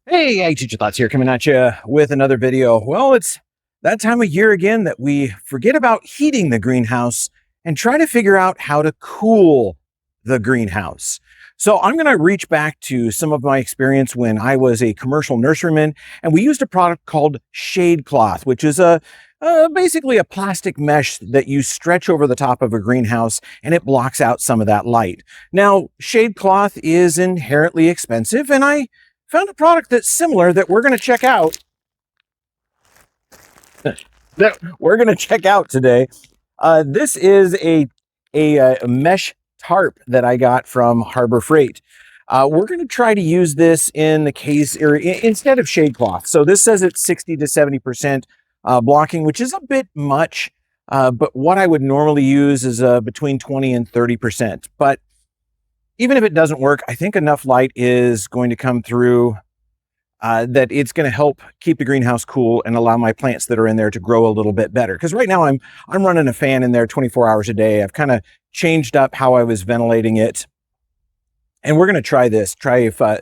Hey, Teacher Thoughts here, coming at you with another video. Well, it's that time of year again that we forget about heating the greenhouse and try to figure out how to cool the greenhouse. So I'm going to reach back to some of my experience when I was a commercial nurseryman, and we used a product called Shade Cloth, which is basically a plastic mesh that you stretch over the top of a greenhouse, and it blocks out some of that light. Now, Shade Cloth is inherently expensive, and I found a product that's similar that we're going to check out today. This is a mesh tarp that I got from Harbor Freight. We're going to try to use this in the case or instead of shade cloth. So this says it's 60 to 70% blocking, which is a bit much. But what I would normally use is between 20 and 30%. But even if it doesn't work, I think enough light is going to come through that it's going to help keep the greenhouse cool and allow my plants that are in there to grow a little bit better. Because right now I'm running a fan in there 24 hours a day. I've kind of changed up how I was ventilating it. And we're going to try this,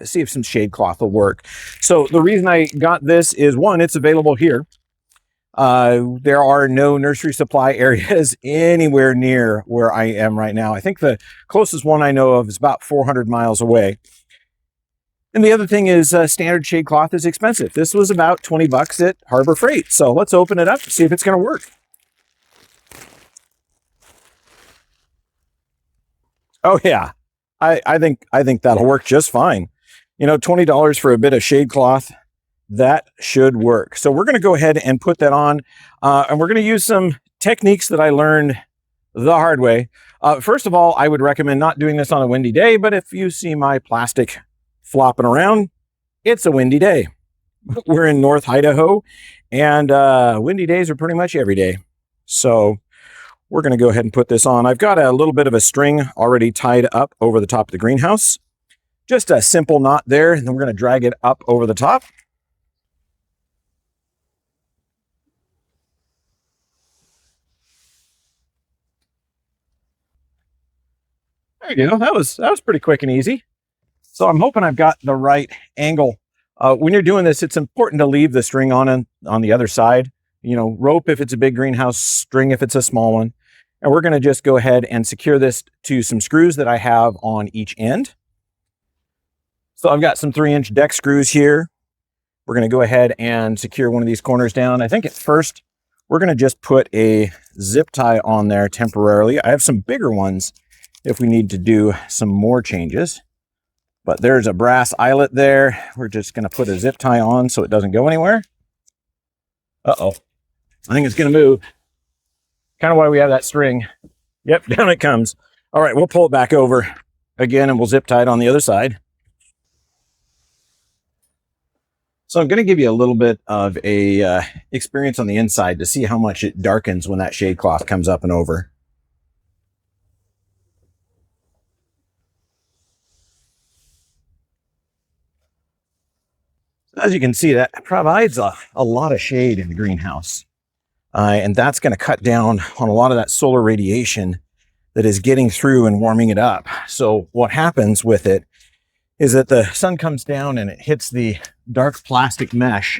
see if some shade cloth will work. So the reason I got this is, one, it's available here. There are no nursery supply areas anywhere near where I am right now. I think the closest one I know of is about 400 miles away. And the other thing is standard shade cloth is expensive. This was about 20 bucks at Harbor Freight. So let's open it up and see if it's going to work. Oh yeah, I think that'll work just fine. You know, $20 for a bit of shade cloth, that should work. So we're going to go ahead and put that on, and we're going to use some techniques that I learned the hard way. First of all, I would recommend not doing this on a windy day, but if you see my plastic flopping around, it's a windy day. We're in North Idaho, and windy days are pretty much every day. So we're going to go ahead and put this on. I've got a little bit of a string already tied up over the top of the greenhouse. Just a simple knot there, and then we're going to drag it up over the top. There you go. That was pretty quick and easy. So I'm hoping I've got the right angle. When you're doing this, it's important to leave the string on the other side. You know, rope if it's a big greenhouse, string if it's a small one. And we're going to just go ahead and secure this to some screws that I have on each end. So I've got some 3-inch deck screws here. We're going to go ahead and secure one of these corners down. I think at first we're going to just put a zip tie on there temporarily. I have some bigger ones if we need to do some more changes. But there's a brass eyelet there. We're just going to put a zip tie on so it doesn't go anywhere. Uh-oh. I think it's going to move. Kind of why we have that string. Yep, down it comes. All right, we'll pull it back over again and we'll zip tie it on the other side. So I'm going to give you a little bit of a experience on the inside to see how much it darkens when that shade cloth comes up and over. As you can see, that provides a lot of shade in the greenhouse. And that's going to cut down on a lot of that solar radiation that is getting through and warming it up. So what happens with it is that the sun comes down and it hits the dark plastic mesh,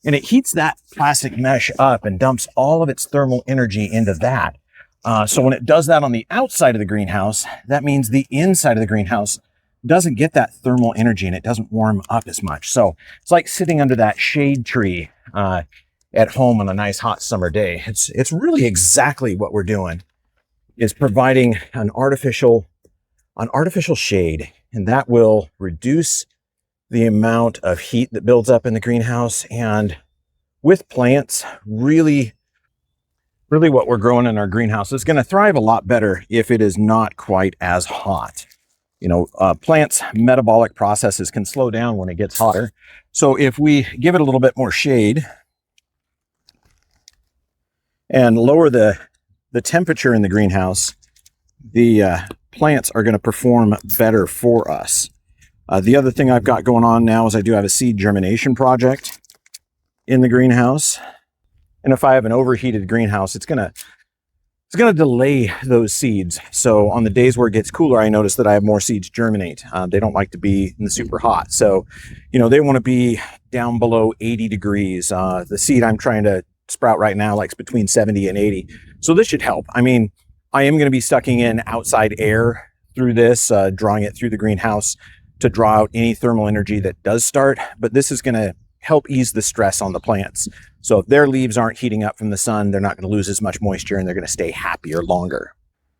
and it heats that plastic mesh up and dumps all of its thermal energy into that. So when it does that on the outside of the greenhouse, that means the inside of the greenhouse doesn't get that thermal energy and it doesn't warm up as much. So it's like sitting under that shade tree at home on a nice hot summer day. It's really exactly what we're doing, is providing an artificial shade, and that will reduce the amount of heat that builds up in the greenhouse. And with plants, really what we're growing in our greenhouse is going to thrive a lot better if it is not quite as hot. You know, plants' metabolic processes can slow down when it gets hotter. So if we give it a little bit more shade and lower the temperature in the greenhouse, the plants are going to perform better for us. The other thing I've got going on now is I do have a seed germination project in the greenhouse. And if I have an overheated greenhouse, it's going It's going to delay those seeds. So on the days where it gets cooler, I notice that I have more seeds germinate. They don't like to be in the super hot. So, they want to be down below 80 degrees. The seed I'm trying to sprout right now likes between 70 and 80. So this should help. I mean, I am going to be sucking in outside air through this, drawing it through the greenhouse to draw out any thermal energy that does start. But this is going to help ease the stress on the plants. So if their leaves aren't heating up from the sun, they're not going to lose as much moisture and they're going to stay happier longer.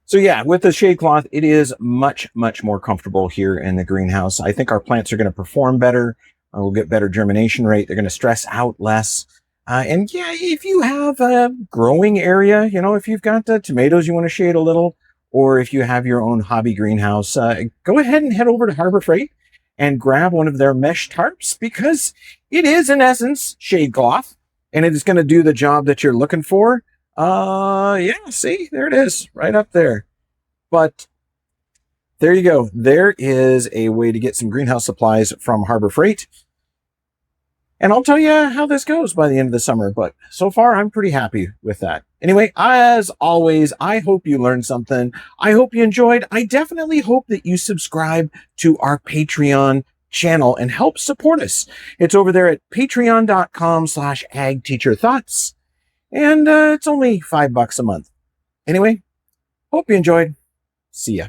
So yeah, with the shade cloth, it is much, much more comfortable here in the greenhouse. I think our plants are going to perform better. We'll get better germination rate. They're going to stress out less. And yeah, if you have a growing area, if you've got tomatoes you want to shade a little, or if you have your own hobby greenhouse, go ahead and head over to Harbor Freight and grab one of their mesh tarps, because it is in essence shade cloth and it is going to do the job that you're looking for. Yeah, see, there it is right up there. But there you go. There is a way to get some greenhouse supplies from Harbor Freight. And I'll tell you how this goes by the end of the summer, but so far I'm pretty happy with that. Anyway, as always, I hope you learned something. I hope you enjoyed. I definitely hope that you subscribe to our Patreon channel and help support us. It's over there at patreon.com/agteacherthoughts. And it's only $5 a month. Anyway, hope you enjoyed. See ya.